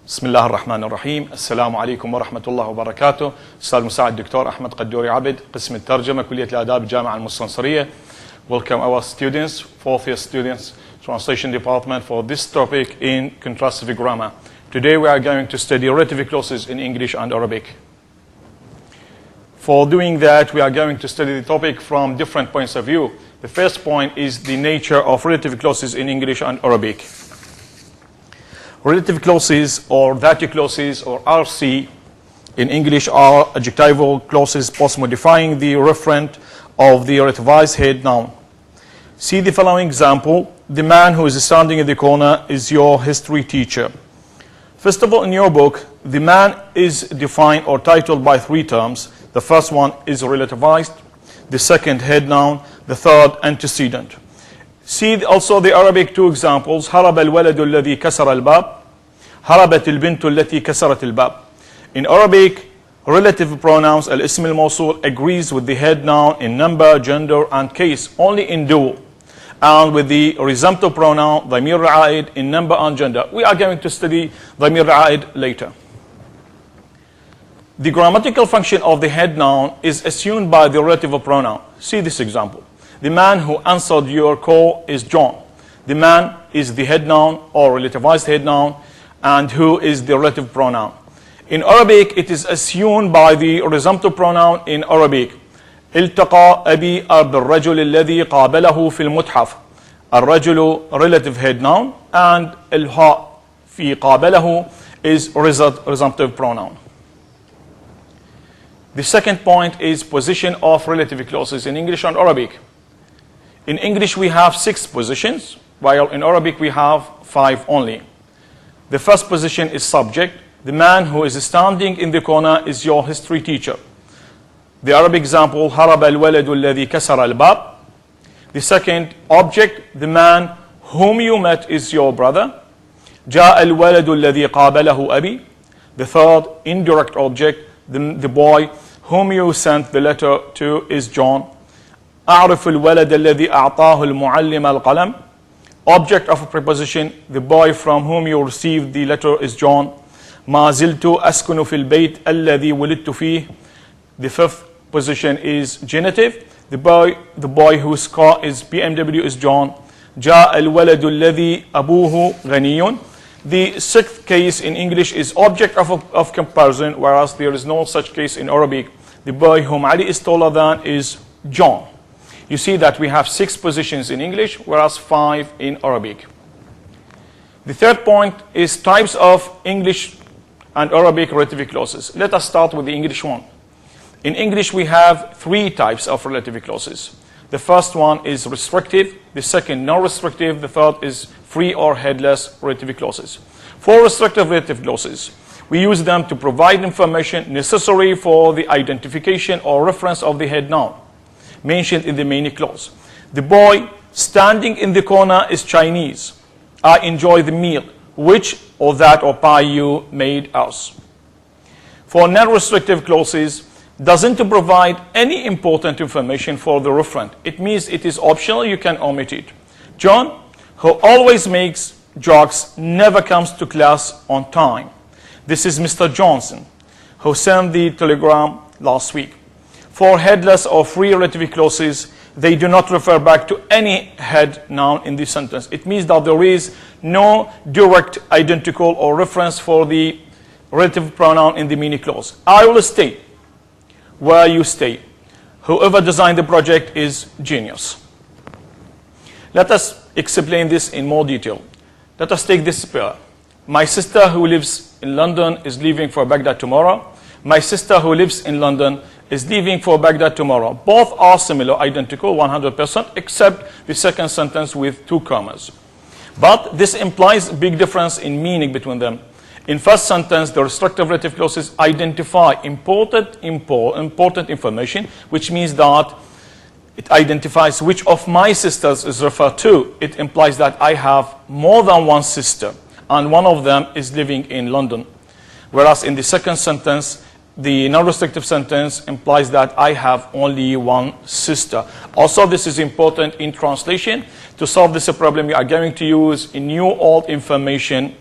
بسم الله الرحمن الرحيم. السلام عليكم ورحمة الله وبركاته. أستاذ مساعد دكتور احمد قدوري عبد، قسم الترجمة، كلية الآداب، الجامعة المستنصرية. Welcome our students, fourth year students, translation department, for this topic in contrastive grammar. Today we are going to study relative clauses in English and Arabic. For doing that, we are going to study the topic from different points of view. The first point is the nature of relative clauses in English and Arabic. Relative clauses or dative clauses or RC in English are adjectival clauses post-modifying the referent of the relativized head noun. See the following example. The man who is standing in the corner is your history teacher. First of all, in your book, the man is defined or titled by three terms. The first one is relativized, the second head noun, the third antecedent. See also the Arabic two examples. هرب الولد الذي كسر الباب. هربت البنت التي كسرت الباب. In Arabic, relative pronouns الاسم الموصول agrees with the head noun in number, gender, and case only in dual, and with the horizontal pronoun ضمير العائد in number and gender. We are going to study ضمير العائد later. The grammatical function of the head noun is assumed by the relative pronoun. See this example. The man who answered your call is John. The man is the head noun or relativized head noun, and who is the relative pronoun. In Arabic, it is assumed by the horizontal pronoun in Arabic. التقى أبي بالرجل الذي قابله في المتحف. الرجل relative head noun, and الهاء في قابله is horizontal pronoun. The second point is position of relative clauses in English and Arabic. In English, we have 6 positions, while in Arabic, we have 5 only. The first position is subject. The man who is standing in the corner is your history teacher. The Arabic example, هرب الولد الذي كسر الباب. The second object, the man whom you met is your brother. جاء الولد الذي قابله أبي. The third indirect object, the boy whom you sent the letter to is John. أعرف الولد الذي أعطاه المعلم القلم. Object of a preposition, the boy from whom you received the letter is John. ما زلت أسكن في البيت الذي ولدت فيه. The fifth position is genitive. The boy whose car is BMW is John. جاء الولد الذي أبوه غني. The sixth case in English is object of comparison, whereas there is no such case in Arabic. The boy whom Ali is taller than is John. You see that we have 6 positions in English, whereas 5 in Arabic. The third point is types of English and Arabic relative clauses. Let us start with the English one. In English, we have 3 types of relative clauses. The first one is restrictive, the second non-restrictive, the third is free or headless relative clauses. For restrictive relative clauses, we use them to provide information necessary for the identification or reference of the head noun mentioned in the main clause. The boy standing in the corner is Chinese. I enjoy the meal, which or that or pie you made us. For non-restrictive clauses, doesn't provide any important information for the referent. It means it is optional, you can omit it. John, who always makes jokes, never comes to class on time. This is Mr. Johnson, who sent the telegram last week. For headless or free relative clauses, they do not refer back to any head noun in the sentence. It means that there is no direct identical or reference for the relative pronoun in the mini clause. I will stay where you stay. Whoever designed the project is genius. Let us explain this in more detail. Let us take this pair. My sister who lives in London is leaving for Baghdad tomorrow. My sister who lives in London is leaving for Baghdad tomorrow. Both are similar, identical, 100%, except the second sentence with 2 commas. But this implies a big difference in meaning between them. In first sentence, the restrictive relative clauses identify important information, which means that it identifies which of my sisters is referred to. It implies that I have more than one sister, and one of them is living in London. Whereas in the second sentence, the non-restrictive sentence implies that I have only one sister. Also, this is important in translation. To solve this problem, we are going to use a new old information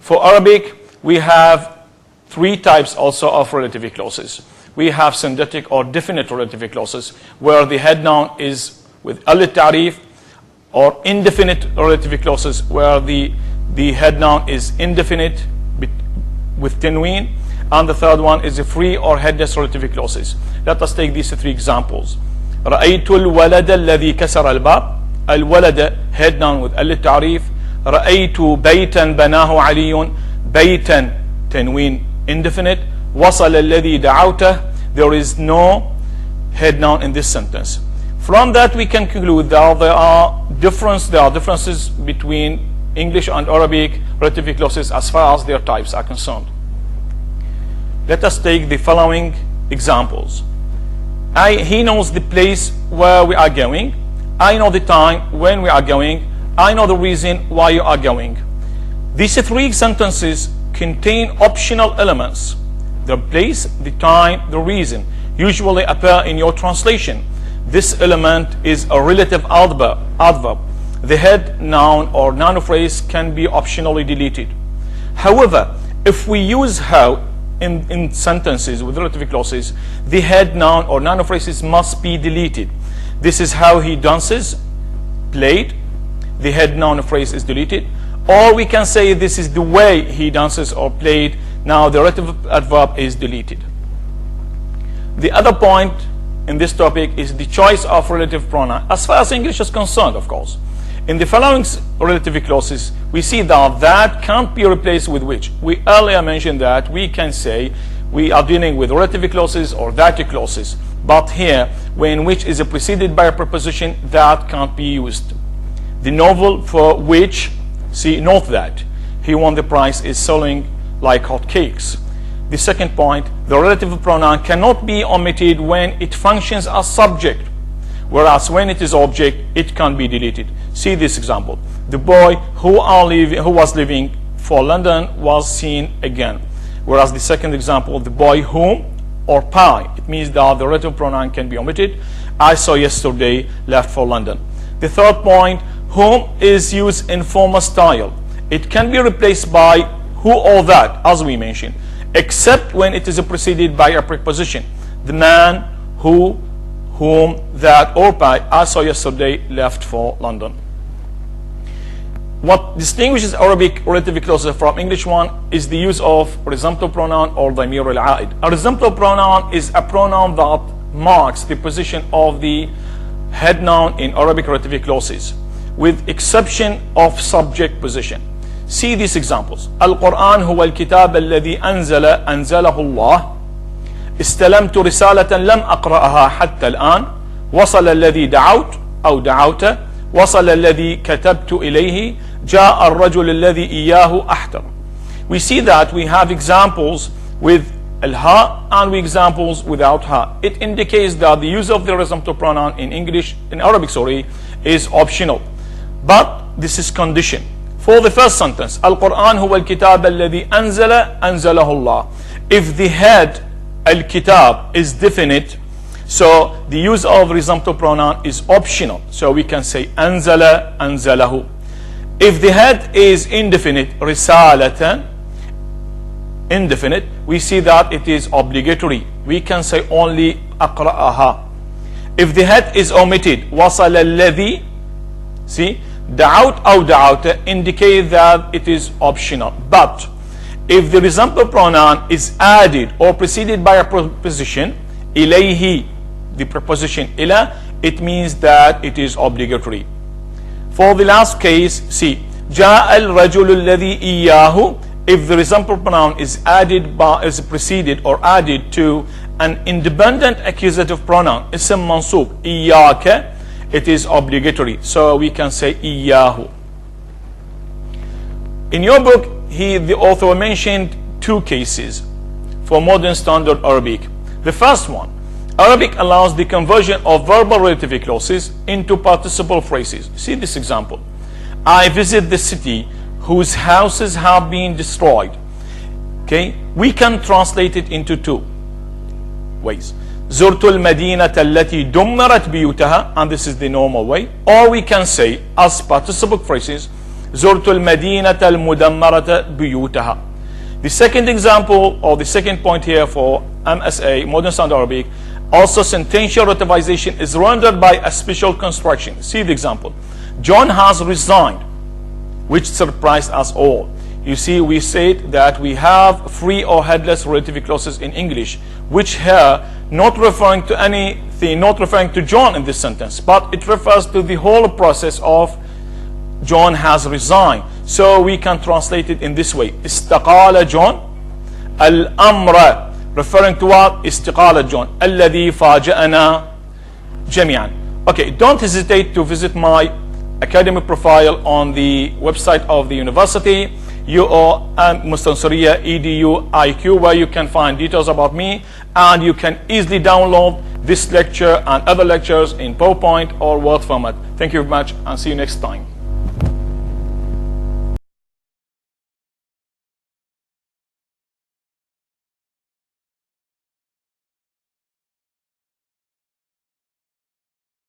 For Arabic, we have three types also of relative clauses. We have synthetic or definite relative clauses, where the head noun is with al-ta'rif, or indefinite relative clauses, where the head noun is indefinite with tanween, and the third one is a free or headless relative clauses. Let us take these three examples. رأيت الولد الذي كسر الباب. الولد head noun with al-ta'rif. رأيت بيتا بناه علي. بيتا tanween indefinite. وصل الذي دعوته. There is no head noun in this sentence. From that we can conclude that there are differences between English and Arabic relative clauses as far as their types are concerned. Let us take the following examples. He knows the place where we are going. I know the time when we are going. I know the reason why you are going. These three sentences contain optional elements. The place, the time, the reason usually appear in your translation. This element is a relative adverb. The head noun or noun phrase can be optionally deleted. However, if we use how in sentences with relative clauses, the head noun or noun phrases must be deleted. This is how he dances, played. The head noun phrase is deleted. Or we can say this is the way he dances or played. Now the relative adverb is deleted. The other point in this topic is the choice of relative pronoun, as far as English is concerned, of course. In the following relative clauses, we see that can't be replaced with which. We earlier mentioned that we can say we are dealing with relative clauses or that clauses. But here, when which is preceded by a preposition, that can't be used. The novel for which, see, note that he won the prize is selling like hotcakes. The second point, the relative pronoun cannot be omitted when it functions as subject, whereas when it is object, it can be deleted. See this example. The boy who was leaving for London was seen again. Whereas the second example, the boy whom or pie, it means that the relative pronoun can be omitted. I saw yesterday left for London. The third point, whom is used in formal style. It can be replaced by who or that, as we mentioned, except when it is preceded by a preposition. The man, who, whom, that, or by, I saw yesterday left for London. What distinguishes Arabic relative clauses from English one is the use of horizontal pronoun or ضمير العائد. A horizontal pronoun is a pronoun that marks the position of the head noun in Arabic relative clauses, with exception of subject position. See these examples. القرآن هو الكتاب الذي أنزله الله. استلمت رسالة لم أقرأها حتى الآن. وصل الذي دعوت أو دعوت. وصل الذي كتبت إليه. جاء الرجل الذي إياه أحتر. We see that we have examples with al-ha and examples without ha. It indicates that the use of the horizontal pronoun in Arabic, is optional. But this is condition. For the first sentence, Al-Quran huwa al-kitab alladhi anzalahu Allah. If the head al-kitab is definite, so the use of horizontal pronoun is optional. So we can say anzala, anzalahu. If the head is indefinite, risalatan, indefinite, we see that it is obligatory. We can say only aqra'aha. If the head is omitted, wasal alladhi, see, da'awt aw da'awta indicate that it is optional. But if the horizontal pronoun is added or preceded by a preposition, ilayhi, the preposition ila, it means that it is obligatory. For the last case, see, جاء الرجل الذي إياه. If the horizontal pronoun is preceded or added to an independent accusative pronoun, اسم منصوب, إياك, it is obligatory. So we can say إياه. In your book, the author mentioned two cases for modern standard Arabic. The first one, Arabic allows the conversion of verbal relative clauses into participle phrases. See this example. I visit the city whose houses have been destroyed. Okay, we can translate it into two ways. زرت المدينة التي دمرت بيوتها, and this is the normal way. Or we can say, as participle phrases, زرت المدينة المدمرة بيوتها. The second example, or the second point here for MSA, Modern Standard Arabic, also sentential relativization is rendered by a special construction. See the example. John has resigned, which surprised us all. You see, we said that we have free or headless relative clauses in English, which here not referring to anything, not referring to John in this sentence, but it refers to the whole process of John has resigned. So we can translate it in this way. استقال John. الأمر referring to what? استقالة John. الذي فاجأنا جميعا. Okay, don't hesitate to visit my academic profile on the website of the university, UO EDU IQ, where you can find details about me, and you can easily download this lecture and other lectures in PowerPoint or Word format. Thank you very much, and see you next time.